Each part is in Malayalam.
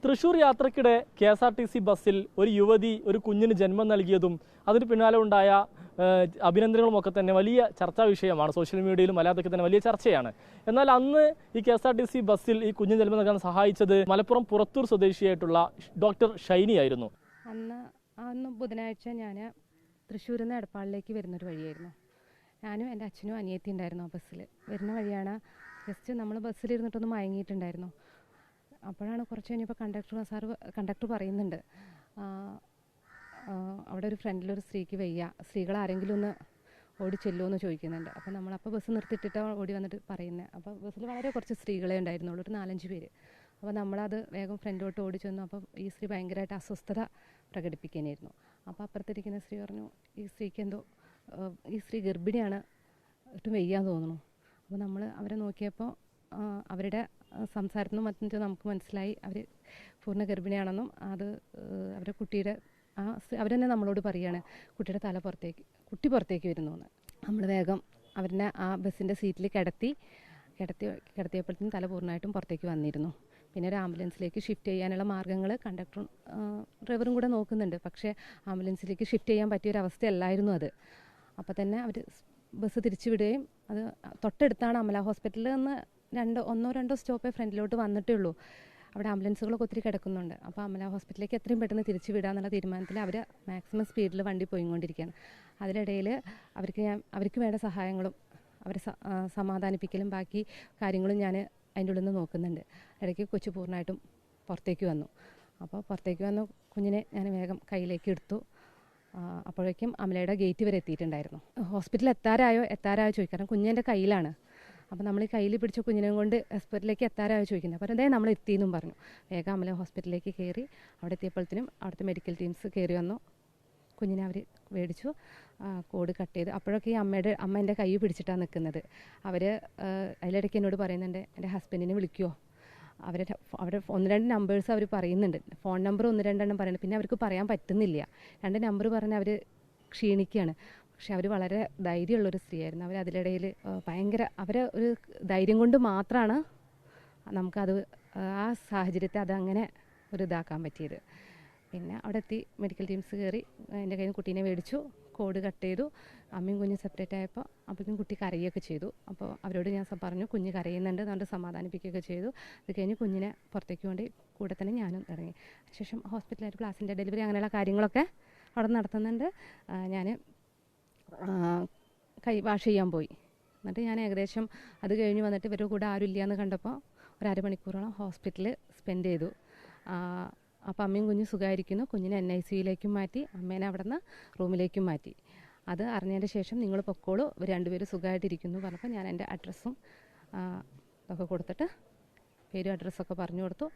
തൃശൂർ യാത്രക്കിടെ KSRTC ബസ്സിൽ ഒരു യുവതി ഒരു കുഞ്ഞിന് ജന്മം നൽകിയതും അതിന് പിന്നാലെ ഉണ്ടായ അഭിനന്ദനങ്ങളുമൊക്കെ തന്നെ വലിയ ചർച്ചാ വിഷയമാണ്. സോഷ്യൽ മീഡിയയിലും അല്ലാതൊക്കെ തന്നെ വലിയ ചർച്ചയാണ്. എന്നാൽ അന്ന് ഈ KSRTC ബസ്സിൽ ഈ കുഞ്ഞിന് ജന്മം നൽകാൻ സഹായിച്ചത് മലപ്പുറം പുറത്തൂർ സ്വദേശിയായിട്ടുള്ള ഡോക്ടർ ഷൈനി ആയിരുന്നു. അന്ന് ബുധനാഴ്ച ഞാൻ തൃശ്ശൂരിൽ നിന്ന് എടപ്പാളിലേക്ക് വരുന്നൊരു വഴിയായിരുന്നു. ഞാനും എൻ്റെ അച്ഛനും അനിയത്തി ഉണ്ടായിരുന്നു ആ ബസ്സിൽ. വരുന്ന വഴിയാണ് ജസ്റ്റ് നമ്മൾ ബസ്സിലിരുന്നിട്ടൊന്ന് മയങ്ങിയിട്ടുണ്ടായിരുന്നു. അപ്പോഴാണ് കുറച്ച് കഴിഞ്ഞപ്പോൾ കണ്ടക്ടർ പറയുന്നുണ്ട്, അവിടെ ഒരു ഫ്രണ്ടിലൊരു സ്ത്രീക്ക് വയ്യ, സ്ത്രീകൾ ആരെങ്കിലും ഒന്ന് ഓടി ചെല്ലുമോ എന്ന് ചോദിക്കുന്നുണ്ട്. അപ്പോൾ നമ്മളപ്പോൾ ബസ് നിർത്തിയിട്ടാണ് ഓടി വന്നിട്ട് പറയുന്നത്. അപ്പോൾ ബസ്സിൽ വളരെ കുറച്ച് സ്ത്രീകളെ ഉണ്ടായിരുന്നുള്ളൂ, ഒരു 4-5 പേര്. അപ്പോൾ നമ്മളത് വേഗം ഫ്രണ്ടിലോട്ട് ഓടി ചെന്നു. അപ്പോൾ ഈ സ്ത്രീ ഭയങ്കരമായിട്ട് അസ്വസ്ഥത പ്രകടിപ്പിക്കാനായിരുന്നു. അപ്പോൾ അപ്പുറത്തിരിക്കുന്ന സ്ത്രീ പറഞ്ഞു, ഈ സ്ത്രീ ഗർഭിണിയാണ്, ഒട്ടും വയ്യാന്ന് തോന്നുന്നു. അപ്പോൾ നമ്മൾ അവരെ നോക്കിയപ്പോൾ അവരുടെ സംസാരത്തിനും മറ്റും നമുക്ക് മനസ്സിലായി അവർ പൂർണ്ണ ഗർഭിണിയാണെന്നും അത് അവരുടെ കുട്ടിയുടെ അവരെന്നെ നമ്മളോട് പറയുകയാണ് കുട്ടിയുടെ കുട്ടി പുറത്തേക്ക് വരുന്നു എന്ന്. നമ്മൾ വേഗം അവരെ ആ ബസ്സിൻ്റെ സീറ്റിൽ കിടത്തിയപ്പോഴത്തേക്കും തല പൂർണ്ണമായിട്ടും പുറത്തേക്ക് വന്നിരുന്നു. പിന്നെ ഒരു ആംബുലൻസിലേക്ക് ഷിഫ്റ്റ് ചെയ്യാനുള്ള മാർഗ്ഗങ്ങൾ കണ്ടക്ടറും ഡ്രൈവറും കൂടെ നോക്കുന്നുണ്ട്. പക്ഷേ ആംബുലൻസിലേക്ക് ഷിഫ്റ്റ് ചെയ്യാൻ പറ്റിയൊരവസ്ഥയല്ലായിരുന്നു അത്. അപ്പോൾ തന്നെ അവർ ബസ് തിരിച്ചു വിടുകയും അത് തൊട്ടടുത്താണ് അമല ഹോസ്പിറ്റലിൽ നിന്ന് 1-2 സ്റ്റോപ്പേ ഫ്രണ്ടിലോട്ട് വന്നിട്ടേ ഉള്ളൂ. അവിടെ ആംബുലൻസുകളൊക്കെ ഒത്തിരി കിടക്കുന്നുണ്ട്. അപ്പോൾ അമല ഹോസ്പിറ്റലിലേക്ക് എത്രയും പെട്ടെന്ന് തിരിച്ചു വിടാമെന്നുള്ള തീരുമാനത്തിൽ അവർ മാക്സിമം സ്പീഡിൽ വണ്ടി പോയിക്കൊണ്ടിരിക്കുകയാണ്. അതിനിടയിൽ അവർക്ക് വേണ്ട സഹായങ്ങളും അവരെ സമാധാനിപ്പിക്കലും ബാക്കി കാര്യങ്ങളും ഞാൻ അതിൻ്റെ ഉള്ളിൽ നിന്ന് നോക്കുന്നുണ്ട്. ഇടയ്ക്ക് കൊച്ചു പൂർണ്ണമായിട്ടും പുറത്തേക്ക് വന്നു. അപ്പോൾ പുറത്തേക്ക് വന്ന കുഞ്ഞിനെ ഞാൻ വേഗം കയ്യിലേക്ക് എടുത്തു. അപ്പോഴേക്കും അമലയുടെ ഗേറ്റ് വരെ എത്തിയിട്ടുണ്ടായിരുന്നു. ഹോസ്പിറ്റലിൽ എത്താറായോ ചോദിക്കും, കാരണം കുഞ്ഞിൻ്റെ കയ്യിലാണ്. അപ്പോൾ നമ്മൾ ഈ കയ്യിൽ പിടിച്ച കുഞ്ഞിനെ കൊണ്ട് ഹോസ്പിറ്റലിലേക്ക് എത്താറായോ ചോദിക്കുന്നത്. അപ്പോൾ അതേ നമ്മൾ എത്തിയെന്നും പറഞ്ഞു. വേഗം അമല ഹോസ്പിറ്റലിലേക്ക് കയറി. അവിടെ എത്തിയപ്പോഴത്തേനും അവിടുത്തെ മെഡിക്കൽ ടീംസ് കയറി വന്നു. കുഞ്ഞിനെ അവർ മേടിച്ചു, കോഡ് കട്ട് ചെയ്ത്. അപ്പോഴൊക്കെ ഈ അമ്മ എൻ്റെ കൈ പിടിച്ചിട്ടാണ് നിൽക്കുന്നത്. അതിലിടയ്ക്ക് എന്നോട് പറയുന്നുണ്ട്, എൻ്റെ ഹസ്ബൻഡിനെ വിളിക്കുമോ. അവിടെ 1-2 നമ്പേഴ്സ് അവർ പറയുന്നുണ്ട്. ഫോൺ നമ്പർ 1-2 പറയുന്നുണ്ട്. പിന്നെ അവർക്ക് പറയാൻ പറ്റുന്നില്ല. 2 നമ്പർ പറഞ്ഞ് അവർ ക്ഷീണിക്കുകയാണ്. പക്ഷെ അവർ വളരെ ധൈര്യമുള്ളൊരു സ്ത്രീയായിരുന്നു. അതിലിടയിൽ ഭയങ്കര അവരെ ഒരു ധൈര്യം കൊണ്ട് മാത്രമാണ് നമുക്കത് ആ സാഹചര്യത്തെ അതങ്ങനെ ഒരു ഇതാക്കാൻ പറ്റിയത്. പിന്നെ അവിടെ എത്തി മെഡിക്കൽ ടീംസ് കയറി എൻ്റെ കയ്യിൽ നിന്ന് കുട്ടീനെ മേടിച്ചു, കോഡ് കട്ട് ചെയ്തു. അമ്മയും കുഞ്ഞും സെപ്പറേറ്റ് ആയപ്പോൾ അപ്പോഴേക്കും കുട്ടി കരയുകയൊക്കെ ചെയ്തു. അപ്പോൾ അവരോട് ഞാൻ പറഞ്ഞു കുഞ്ഞ് കരയുന്നുണ്ട് എന്നുകൊണ്ട് സമാധാനിപ്പിക്കുകയൊക്കെ ചെയ്തു. അത് കഴിഞ്ഞ് കുഞ്ഞിനെ പുറത്തേക്ക് കൊണ്ട് കൂടെ തന്നെ ഞാനും ഇറങ്ങി. അതിനുശേഷം ഹോസ്പിറ്റലായിട്ട് പ്ലാസിൻ്റെ ഡെലിവറി അങ്ങനെയുള്ള കാര്യങ്ങളൊക്കെ അവിടെ നടത്തുന്നുണ്ട്. ഞാൻ കൈ വാഷ് ചെയ്യാൻ പോയി. എന്നിട്ട് ഞാൻ ഏകദേശം അത് കഴിഞ്ഞ് വന്നിട്ട് ഇവരുടെ കൂടെ ആരും ഇല്ലയെന്ന് കണ്ടപ്പോൾ ഒരു 1/2 മണിക്കൂറോളം ഹോസ്പിറ്റലിൽ സ്പെൻഡ് ചെയ്തു. അപ്പോൾ അമ്മയും കുഞ്ഞും സുഖമായിരിക്കുന്നു. കുഞ്ഞിനെ NICUയിലേക്കും മാറ്റി, അമ്മേനെ അവിടെ നിന്ന് റൂമിലേക്കും മാറ്റി. അത് അറിഞ്ഞതിൻ്റെ ശേഷം നിങ്ങൾ പൊക്കോളൂ, ഇവർ 2 പേരും സുഖമായിട്ടിരിക്കുന്നു പറഞ്ഞപ്പോൾ ഞാൻ എൻ്റെ അഡ്രസ്സും ഒക്കെ കൊടുത്തിട്ട് പേരും അഡ്രസ്സൊക്കെ പറഞ്ഞു കൊടുത്തു.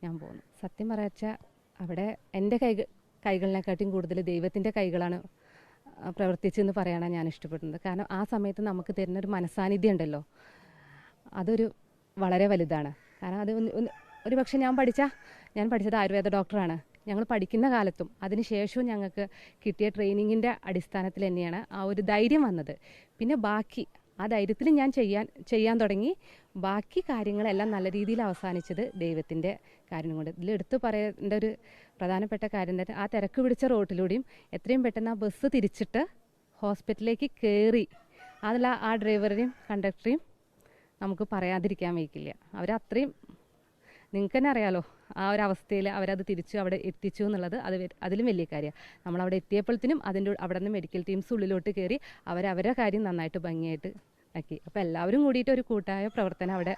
ഞാൻ പോന്നു. സത്യം പറയാച്ചാൽ അവിടെ എൻ്റെ കൈകളിനെക്കാട്ടിയും കൂടുതൽ ദൈവത്തിൻ്റെ കൈകളാണ് പ്രവർത്തിച്ചെന്ന് പറയാനാണ് ഞാൻ ഇഷ്ടപ്പെടുന്നത്. കാരണം ആ സമയത്ത് നമുക്ക് തരുന്നൊരു മനസാന്നിധ്യം ഉണ്ടല്ലോ, അതൊരു വളരെ വലുതാണ്. കാരണം അത് ഒരു പക്ഷേ ഞാൻ പഠിച്ചത് ആയുർവേദ ഡോക്ടറാണ്. ഞങ്ങൾ പഠിക്കുന്ന കാലത്തും അതിനുശേഷവും ഞങ്ങൾക്ക് കിട്ടിയ ട്രെയിനിങ്ങിൻ്റെ അടിസ്ഥാനത്തിൽ തന്നെയാണ് ആ ഒരു ധൈര്യം വന്നത്. പിന്നെ ബാക്കി ആ ധൈര്യത്തിൽ ഞാൻ ചെയ്യാൻ തുടങ്ങി. ബാക്കി കാര്യങ്ങളെല്ലാം നല്ല രീതിയിൽ അവസാനിച്ചത് ദൈവത്തിൻ്റെ കാര്യം കൊണ്ട്. ഇതിലെടുത്ത് പറയേണ്ട ഒരു പ്രധാനപ്പെട്ട കാര്യം തന്നെ ആ തിരക്ക് പിടിച്ച റോട്ടിലൂടെയും എത്രയും പെട്ടെന്ന് ആ ബസ് തിരിച്ചിട്ട് ഹോസ്പിറ്റലിലേക്ക് കയറി അതിൽ ആ ഡ്രൈവറെയും കണ്ടക്ടറെയും നമുക്ക് പറയാതിരിക്കാൻ വയ്ക്കില്ല. അവരത്രയും നിങ്ങൾക്ക് തന്നെ അറിയാലോ ആ ഒരു അവസ്ഥയിൽ അവരത് തിരിച്ചു അവിടെ എത്തിച്ചു എന്നുള്ളത് അതിലും വലിയ കാര്യമാണ്. നമ്മളവിടെ എത്തിയപ്പോഴത്തേനും അവിടെ നിന്ന് മെഡിക്കൽ ടീംസ് ഉള്ളിലോട്ട് കയറി അവരവരുടെ കാര്യം നന്നായിട്ട് ഭംഗിയായിട്ട് ആക്കി. അപ്പോൾ എല്ലാവരും കൂടിയിട്ട് ഒരു കൂട്ടായ പ്രവർത്തനം അവിടെ,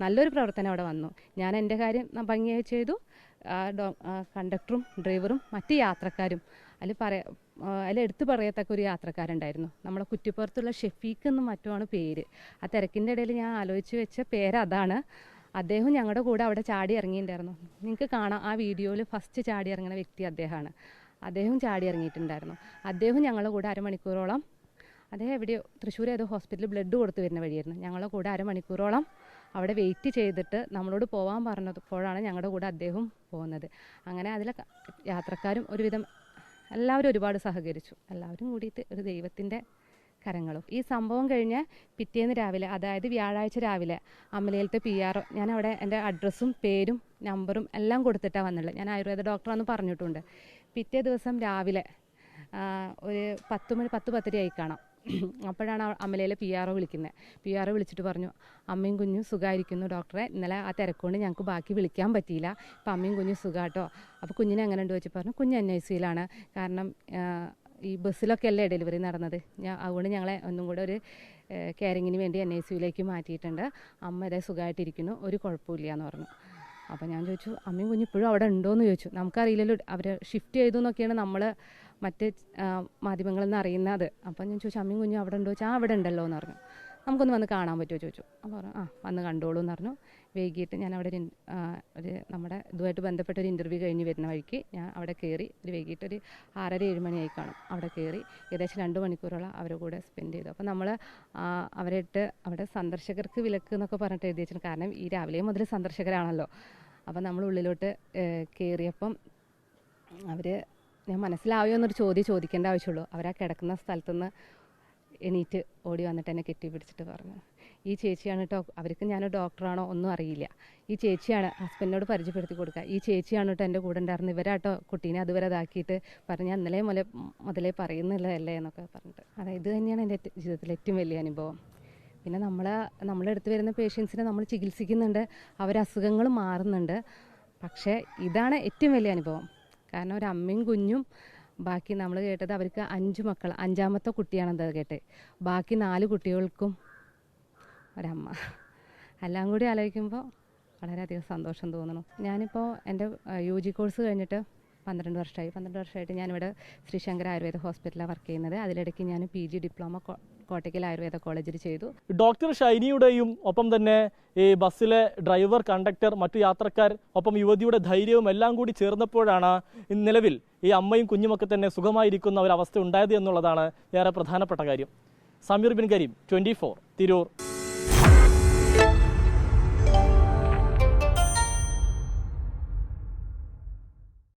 നല്ലൊരു പ്രവർത്തനം അവിടെ വന്നു. ഞാൻ എൻ്റെ കാര്യം ഭംഗിയായി ചെയ്തു. കണ്ടക്ടറും ഡ്രൈവറും മറ്റ് യാത്രക്കാരും അതിലെടുത്ത് പറയത്തക്ക ഒരു യാത്രക്കാരുണ്ടായിരുന്നു. നമ്മളെ കുറ്റിപ്പുറത്തുള്ള ഷെഫീഖ് എന്നും മറ്റുമാണ് പേര്. ആ തിരക്കിൻ്റെ ഇടയിൽ ഞാൻ ആലോചിച്ച് വെച്ച പേര് അതാണ്. അദ്ദേഹം ഞങ്ങളുടെ കൂടെ അവിടെ ചാടി ഇറങ്ങിയിട്ടുണ്ടായിരുന്നു. നിങ്ങൾക്ക് കാണാം ആ വീഡിയോയിൽ ഫസ്റ്റ് ചാടി ഇറങ്ങുന്ന വ്യക്തി അദ്ദേഹമാണ്. അദ്ദേഹം ചാടി ഇറങ്ങിയിട്ടുണ്ടായിരുന്നു. അദ്ദേഹം ഞങ്ങളുടെ കൂടെ 1/2 മണിക്കൂറോളം, അദ്ദേഹം എവിടെയോ തൃശ്ശൂർ ഏതോ ഹോസ്പിറ്റലിൽ ബ്ലഡ് കൊടുത്ത് വരുന്ന വഴിയായിരുന്നു. ഞങ്ങളുടെ കൂടെ 1/2 മണിക്കൂറോളം അവിടെ വെയിറ്റ് ചെയ്തിട്ട് നമ്മളോട് പോകാൻ പറഞ്ഞപ്പോഴാണ് ഞങ്ങളുടെ കൂടെ അദ്ദേഹം പോകുന്നത്. അങ്ങനെ അതിലെ യാത്രക്കാരും ഒരുവിധം എല്ലാവരും ഒരുപാട് സഹകരിച്ചു. എല്ലാവരും കൂടിയിട്ട് ഒരു ദൈവത്തിൻ്റെ കരങ്ങളും. ഈ സംഭവം കഴിഞ്ഞ് പിറ്റേന്ന് രാവിലെ, അതായത് വ്യാഴാഴ്ച രാവിലെ അമലയിലത്തെ PR, ഞാൻ അവിടെ എൻ്റെ അഡ്രസ്സും പേരും നമ്പറും എല്ലാം കൊടുത്തിട്ടാണ് വന്നുള്ളത്. ഞാൻ ആയുർവേദ ഡോക്ടറാണെന്ന് പറഞ്ഞിട്ടുണ്ട്. പിറ്റേ ദിവസം രാവിലെ ഒരു 10-10:30 ആയി കാണാം. അപ്പോഴാണ് അമലയിലെ PR വിളിക്കുന്നത്. PR വിളിച്ചിട്ട് പറഞ്ഞു, അമ്മയും കുഞ്ഞും സുഖമായിരിക്കുന്നു ഡോക്ടറെ, ഇന്നലെ ആ തിരക്കൊണ്ട് ഞങ്ങൾക്ക് ബാക്കി വിളിക്കാൻ പറ്റിയില്ല, ഇപ്പം അമ്മയും കുഞ്ഞും സുഖമാട്ടോ. അപ്പോൾ കുഞ്ഞിനെ എങ്ങനെ ഉണ്ട് വെച്ച് പറഞ്ഞു, കുഞ്ഞ് NICUയിലാണ്. കാരണം ഈ ബസ്സിലൊക്കെ അല്ലേ ഡെലിവറി നടന്നത്, അതുകൊണ്ട് ഞങ്ങളെ ഒന്നും കൂടെ ഒരു കെയറിങ്ങിന് വേണ്ടി NICUയിലേക്ക് മാറ്റിയിട്ടുണ്ട്. അമ്മ ഇതേ സുഖമായിട്ടിരിക്കുന്നു, ഒരു കുഴപ്പമില്ല എന്ന് പറഞ്ഞു. അപ്പോൾ ഞാൻ ചോദിച്ചു, അമ്മയും കുഞ്ഞും ഇപ്പോഴും അവിടെ ഉണ്ടോയെന്ന് ചോദിച്ചു. നമുക്കറിയില്ലല്ലോ, അവർ ഷിഫ്റ്റ് ചെയ്തു എന്നൊക്കെയാണ് നമ്മൾ മറ്റ് മാധ്യമങ്ങളിൽ നിന്ന് അറിയുന്നത്. അപ്പം ഞാൻ ചോദിച്ചു, അമ്മയും കുഞ്ഞും അവിടെ ഉണ്ടോ ചോദിച്ചാൽ അവിടെ ഉണ്ടല്ലോ എന്ന് പറഞ്ഞു. നമുക്കൊന്ന് വന്ന് കാണാൻ പറ്റുമോ ചോദിച്ചു. അപ്പോൾ പറഞ്ഞു, വന്ന് കണ്ടോളൂ എന്ന് പറഞ്ഞു. വൈകിട്ട് ഞാൻ അവിടെ ഒരു നമ്മുടെ ഇതുമായിട്ട് ബന്ധപ്പെട്ട ഒരു ഇൻ്റർവ്യൂ കഴിഞ്ഞ് വരുന്ന വഴിക്ക് ഞാൻ അവിടെ കയറി. വൈകിട്ട് ഒരു 6:30-7 മണിയായി കാണും. അവിടെ കയറി ഏകദേശം 2 മണിക്കൂറോളം അവരുടെ കൂടെ സ്പെൻഡ് ചെയ്തു. അപ്പോൾ നമ്മൾ അവരായിട്ട് അവിടെ സന്ദർശകർക്ക് വിലക്ക് എന്നൊക്കെ പറഞ്ഞിട്ട് എഴുതി വെച്ചിട്ടുണ്ട്. കാരണം ഈ രാവിലെ മുതൽ സന്ദർശകരാണല്ലോ. അപ്പോൾ നമ്മൾ ഉള്ളിലോട്ട് കയറിയപ്പം ഞാൻ മനസ്സിലായോ എന്നൊരു ചോദിക്കേണ്ട ആവശ്യമുള്ളൂ. അവരാ കിടക്കുന്ന സ്ഥലത്തുനിന്ന് എണീറ്റ് ഓടി വന്നിട്ട് എന്നെ കെട്ടിപ്പിടിച്ചിട്ട് പറഞ്ഞു, ഈ ചേച്ചിയാണ് കേട്ടോ, അവർക്ക് ഞാൻ ഡോക്ടറാണോ ഒന്നും അറിയില്ല, ഈ ചേച്ചിയാണ്, ഹസ്ബൻഡിനോട് പരിചയപ്പെടുത്തി കൊടുക്കുക, ഈ ചേച്ചിയാണ് കേട്ടോ എൻ്റെ കൂടെ ഉണ്ടായിരുന്നു, ഇവരാട്ടോ കുട്ടീനെ അതുവരെ ഇതാക്കിയിട്ട് പറഞ്ഞു, ഞാൻ ഇന്നലെ മുതലേ പറയുന്നില്ലതല്ലേ എന്നൊക്കെ പറഞ്ഞിട്ട്. അതായത് ഇത് തന്നെയാണ് എൻ്റെ ജീവിതത്തിലെ ഏറ്റവും വലിയ അനുഭവം. പിന്നെ നമ്മളെ അടുത്ത് വരുന്ന പേഷ്യൻസിനെ നമ്മൾ ചികിത്സിക്കുന്നുണ്ട്, അവരസുഖങ്ങൾ മാറുന്നുണ്ട്. പക്ഷേ ഇതാണ് ഏറ്റവും വലിയ അനുഭവം. കാരണം ഒരു അമ്മയും കുഞ്ഞും, ബാക്കി നമ്മൾ കേട്ടത് അവർക്ക് 5 മക്കൾ, 5ാമത്തെ കുട്ടിയാണെന്നത് കേട്ടെ, ബാക്കി 4 കുട്ടികൾക്കും ഒരമ്മ. എല്ലാം കൂടി ആലോചിക്കുമ്പോൾ വളരെയധികം സന്തോഷം തോന്നുന്നു. ഞാനിപ്പോൾ എൻ്റെ UG കോഴ്സ് കഴിഞ്ഞിട്ട് 12 വർഷമായിട്ട് ഞാനിവിടെ ശ്രീശങ്കര ആയുർവേദ ഹോസ്പിറ്റലിലാണ് വർക്ക് ചെയ്യുന്നത്. അതിലിടയ്ക്ക് ഞാൻ PG ഡിപ്ലോമ കോട്ടയ്ക്കൽ ആയുർവേദ കോളേജിൽ ചെയ്തു. ഡോക്ടർ ഷൈനിയുടെയും ഒപ്പം തന്നെ ഈ ബസ്സിലെ ഡ്രൈവർ, കണ്ടക്ടർ, മറ്റു യാത്രക്കാർ, ഒപ്പം യുവതിയുടെ ധൈര്യവും എല്ലാം കൂടി ചേർന്നപ്പോഴാണ് നിലവിൽ ഈ അമ്മയും കുഞ്ഞുമൊക്കെ തന്നെ സുഖമായിരിക്കുന്ന ഒരവസ്ഥ ഉണ്ടായത് എന്നുള്ളതാണ് ഏറെ പ്രധാനപ്പെട്ട കാര്യം. സമീർ ബിൻ കരീം, 24, തിരൂർ.